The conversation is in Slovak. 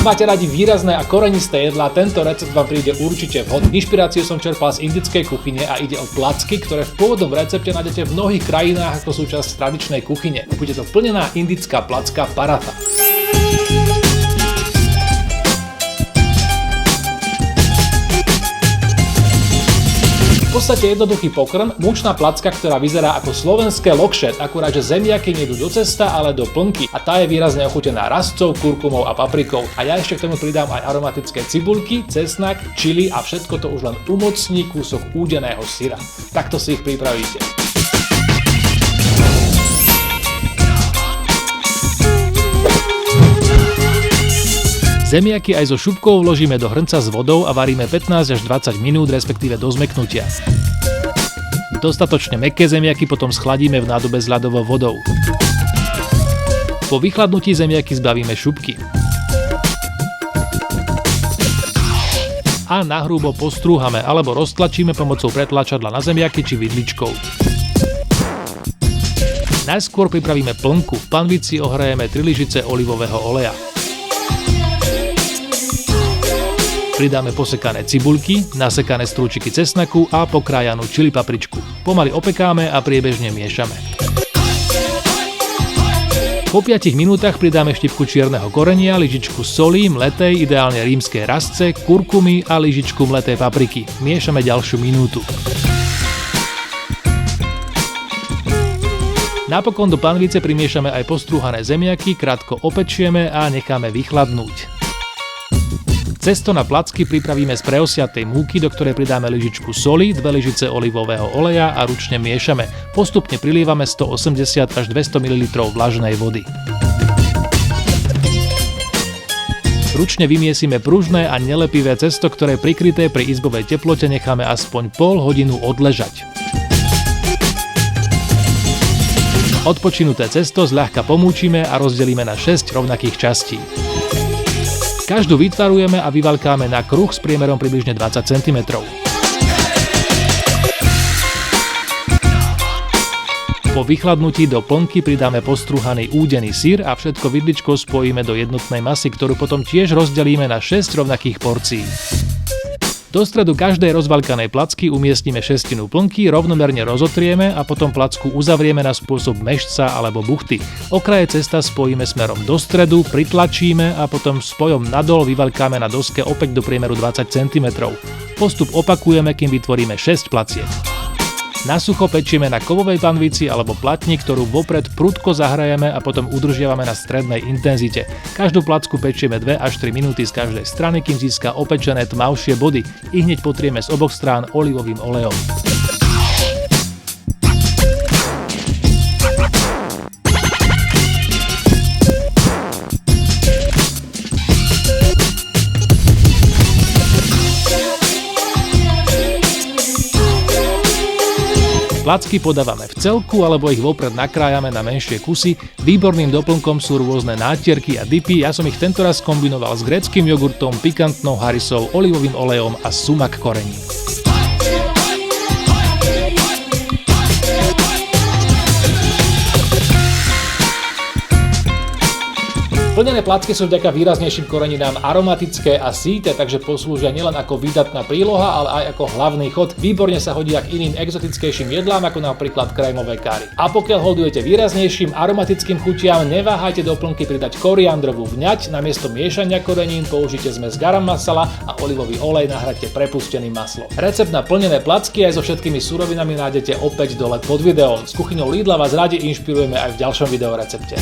Ak máte radi výrazné a korenisté jedlá, tento recept vám príde určite vhod. Inšpiráciu som čerpal z indickej kuchyne a ide o placky, ktoré v pôvodnom recepte nájdete v mnohých krajinách ako súčasť tradičnej kuchyne. Bude to plnená indická placka paratha. V podstate jednoduchý pokrm, mučná placka, ktorá vyzerá ako slovenské lokšet, akurát že zemiaky nejdú do cesta, ale do plnky a tá je výrazne ochutená rastcov, kurkumou a paprikou. A ja ešte k tomu pridám aj aromatické cibulky, cesnak, čili a všetko to už len umocní kúsok údeného syra. Takto si ich pripravíte. Zemiaky aj so šupkou vložíme do hrnca s vodou a varíme 15 až 20 minút, respektíve do zmäknutia. Dostatočne mäkké zemiaky potom schladíme v nádobe s ľadovou vodou. Po vychladnutí zemiaky zbavíme šupky. A nahrubo postrúhame alebo roztlačíme pomocou pretlačadla na zemiaky či vidličkou. Najskôr pripravíme plnku. V panvici ohrejeme 3 lyžice olivového oleja. Pridáme posekané cibulky, nasekané strúčiky cesnaku a pokrájanú čili papričku. Pomaly opekáme a priebežne miešame. Po 5 minútach pridáme štipku čierneho korenia, lyžičku soli, mletej, ideálne rímskej rastce, kurkumy a lyžičku mletej papriky. Miešame ďalšiu minútu. Napokon do panvice primiešame aj postrúhané zemiaky, krátko opečieme a necháme vychladnúť. Cesto na placky pripravíme z preosiatej múky, do ktorej pridáme lyžičku soli, 2 lyžice olivového oleja a ručne miešame. Postupne prilievame 180 až 200 ml vlažnej vody. Ručne vymiesime pružné a nelepivé cesto, ktoré prikryté pri izbovej teplote necháme aspoň pol hodinu odležať. Odpočinuté cesto zľahka pomúčime a rozdelíme na 6 rovnakých častí. Každú vytvarujeme a vyvaľkáme na kruh s priemerom približne 20 cm. Po vychladnutí do plnky pridáme postrúhaný údený syr a všetko vidličkou spojíme do jednotnej masy, ktorú potom tiež rozdelíme na 6 rovnakých porcií. Do stredu každej rozvaľkanej placky umiestnime šestinu plnky, rovnomerne rozotrieme a potom placku uzavrieme na spôsob mešca alebo buchty. Okraje cesta spojíme smerom do stredu, pritlačíme a potom spojom nadol vyvaľkáme na doske opäť do priemeru 20 cm. Postup opakujeme, kým vytvoríme 6 placiek. Na sucho pečieme na kovovej panvici alebo platni, ktorú vopred prudko zahrajeme a potom udržiavame na strednej intenzite. Každú placku pečieme 2 až 3 minúty z každej strany, kým získa opečené tmavšie body. I hneď potrieme z oboch strán olivovým olejom. Placky podávame v celku alebo ich vopred nakrájame na menšie kusy. Výborným doplnkom sú rôzne nátierky a dipy. Ja som ich tentoraz kombinoval s gréckym jogurtom, pikantnou harisou, olivovým olejom a sumak korením. Plnené placky sú vďaka výraznejším koreninám aromatické a síte, takže poslúžia nielen ako výdatná príloha, ale aj ako hlavný chod. Výborne sa hodia k iným exotickejším jedlám, ako napríklad krémové káry. A pokiaľ holdujete výraznejším aromatickým chutiam, neváhajte do plnky pridať koriandrovú vňať, namiesto miešania korenín použite zmes garam masala a olivový olej nahradte prepusteným maslom. Recept na plnené placky aj so všetkými surovinami nájdete opäť dole pod videom. S kuchyňou Lidla vás radi inšpirujeme aj v ďalšom videorecepte.